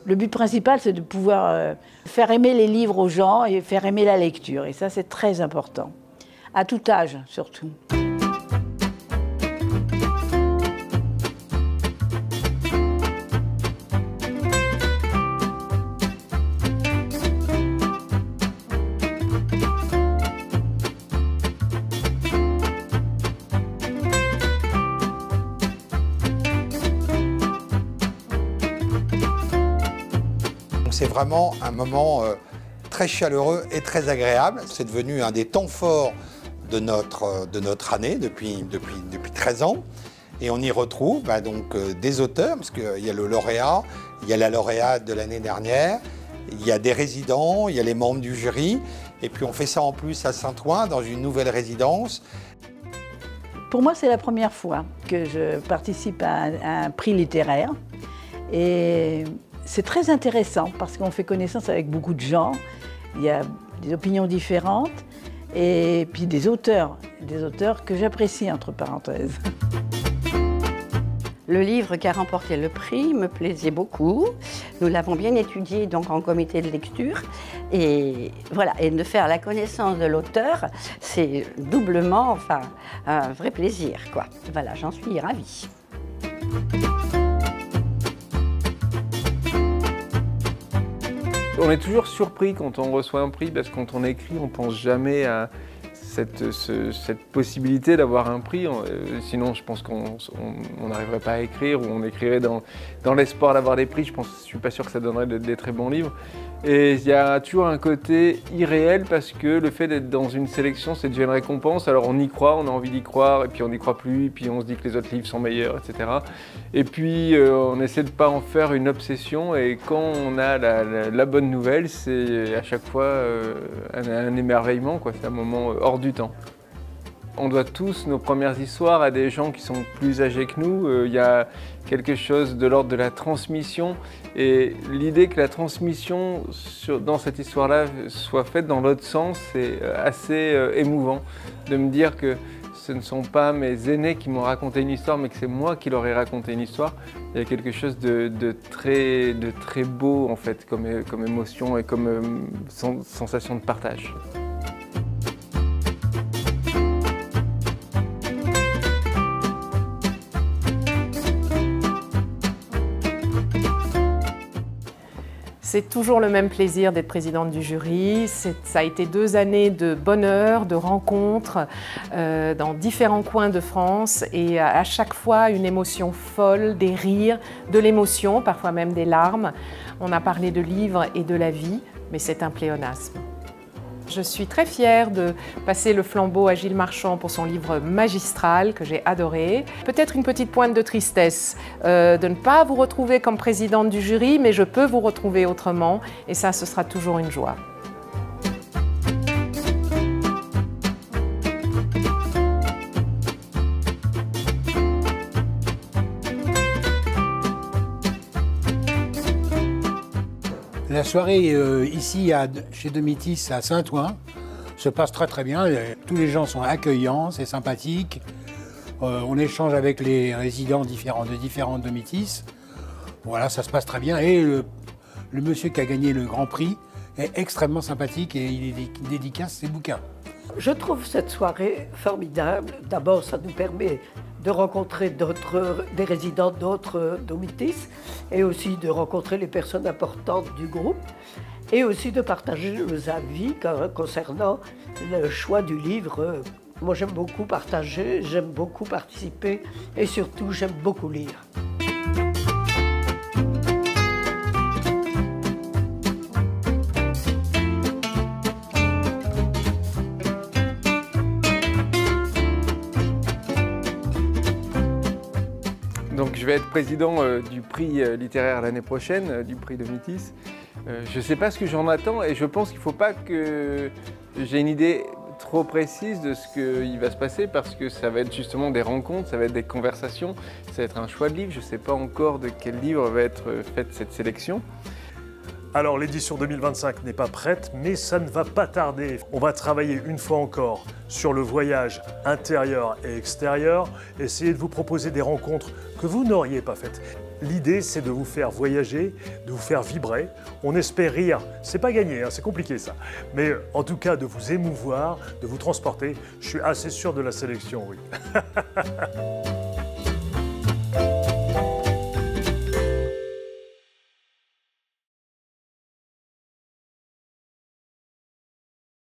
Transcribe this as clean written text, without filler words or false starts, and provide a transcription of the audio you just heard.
Le but principal, c'est de pouvoir faire aimer les livres aux gens et faire aimer la lecture. Et ça, c'est très important. À tout âge, surtout. C'est vraiment un moment très chaleureux et très agréable. C'est devenu un des temps forts de notre année depuis 13 ans. Et on y retrouve donc, des auteurs, parce qu'il y a le lauréat, il y a la lauréate de l'année dernière, il y a des résidents, il y a les membres du jury. Et puis on fait ça en plus à Saint-Ouen, dans une nouvelle résidence. Pour moi, c'est la première fois que je participe à un prix littéraire. Et c'est très intéressant parce qu'on fait connaissance avec beaucoup de gens. Il y a des opinions différentes et puis des auteurs que j'apprécie, entre parenthèses. Le livre qui a remporté le prix me plaisait beaucoup. Nous l'avons bien étudié donc en comité de lecture. Et voilà, et de faire la connaissance de l'auteur, c'est doublement, enfin, un vrai plaisir, quoi. Voilà, j'en suis ravie. On est toujours surpris quand on reçoit un prix, parce que quand on écrit, on ne pense jamais à cette possibilité d'avoir un prix. Sinon, je pense qu'on n'arriverait pas à écrire, ou on écrirait dans l'espoir d'avoir des prix. Je ne suis pas sûr que ça donnerait des très bons livres. Et il y a toujours un côté irréel, parce que le fait d'être dans une sélection, c'est déjà une récompense. Alors on y croit, on a envie d'y croire, et puis on n'y croit plus, et puis on se dit que les autres livres sont meilleurs, etc. Et puis on essaie de ne pas en faire une obsession, et quand on a la bonne nouvelle, c'est à chaque fois un émerveillement, quoi. C'est un moment hors du temps. On doit tous nos premières histoires à des gens qui sont plus âgés que nous. Il y a quelque chose de l'ordre de la transmission, et l'idée que la transmission dans cette histoire-là soit faite dans l'autre sens, c'est assez émouvant de me dire que ce ne sont pas mes aînés qui m'ont raconté une histoire, mais que c'est moi qui leur ai raconté une histoire. Il y a quelque chose de très beau en fait, comme émotion et comme sensation de partage. C'est toujours le même plaisir d'être présidente du jury. Ça a été 2 années de bonheur, de rencontres dans différents coins de France, et à chaque fois une émotion folle, des rires, de l'émotion, parfois même des larmes. On a parlé de livres et de la vie, mais c'est un pléonasme. Je suis très fière de passer le flambeau à Gilles Marchand pour son livre magistral que j'ai adoré. Peut-être une petite pointe de tristesse de ne pas vous retrouver comme présidente du jury, mais je peux vous retrouver autrement, et ça, ce sera toujours une joie. La soirée ici chez Domitis à Saint-Ouen se passe très bien. Tous les gens sont accueillants, c'est sympathique. On échange avec les résidents de différentes Domitis. Voilà, ça se passe très bien. Et le monsieur qui a gagné le Grand Prix est extrêmement sympathique, et il dédicace ses bouquins. Je trouve cette soirée formidable. D'abord, ça nous permet de rencontrer des résidents d'autres Domitis, et aussi de rencontrer les personnes importantes du groupe, et aussi de partager nos avis concernant le choix du livre. Moi, j'aime beaucoup partager, j'aime beaucoup participer, et surtout, j'aime beaucoup lire. Donc je vais être président du prix littéraire l'année prochaine, du prix Domitis. Je ne sais pas ce que j'en attends, et je pense qu'il ne faut pas que j'ai une idée trop précise de ce qui va se passer, parce que ça va être justement des rencontres, ça va être des conversations, ça va être un choix de livre. Je ne sais pas encore de quel livre va être faite cette sélection. Alors l'édition 2025 n'est pas prête, mais ça ne va pas tarder. On va travailler une fois encore sur le voyage intérieur et extérieur, essayer de vous proposer des rencontres que vous n'auriez pas faites. L'idée, c'est de vous faire voyager, de vous faire vibrer. On espère rire. C'est pas gagné, hein, c'est compliqué ça. Mais en tout cas, de vous émouvoir, de vous transporter. Je suis assez sûr de la sélection, oui.